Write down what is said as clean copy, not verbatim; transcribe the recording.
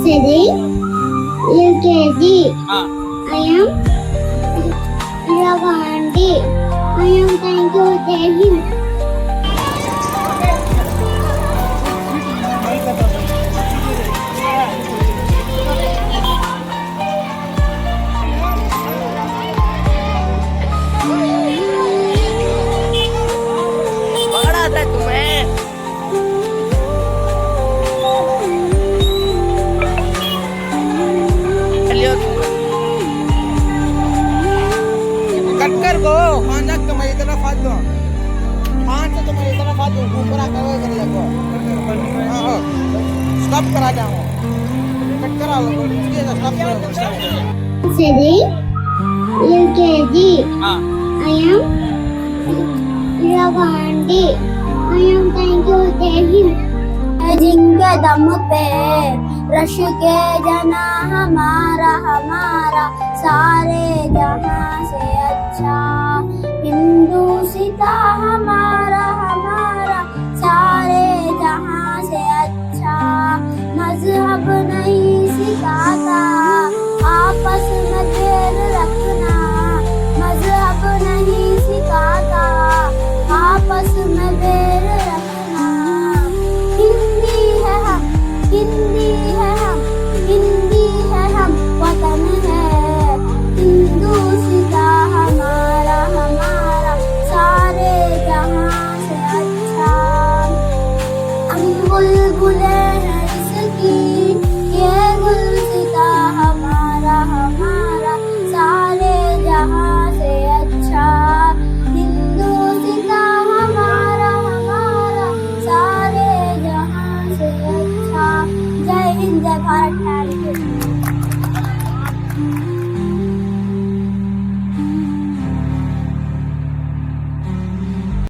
Sitting UKG. I am Ravandi. I am thank you, Jai Hind. पकड़ा था तुम्हें। चलियो कटकर को पांच तुम्हारी तरफ हाथ दो, पांच से तुम्हारी तरफ हाथ दो, ऊपर आकर कर लगो। हाँ स्टॉप करा जाओ, कट करा लो, स्टॉप करा। Sitting UKG. I am Ravandi. I am thank you, Jai Hind. जिनके दम पे रश के जना हमारा हमारा सारे जहां से अच्छा हिंदू सिता हमारा हमारा सारे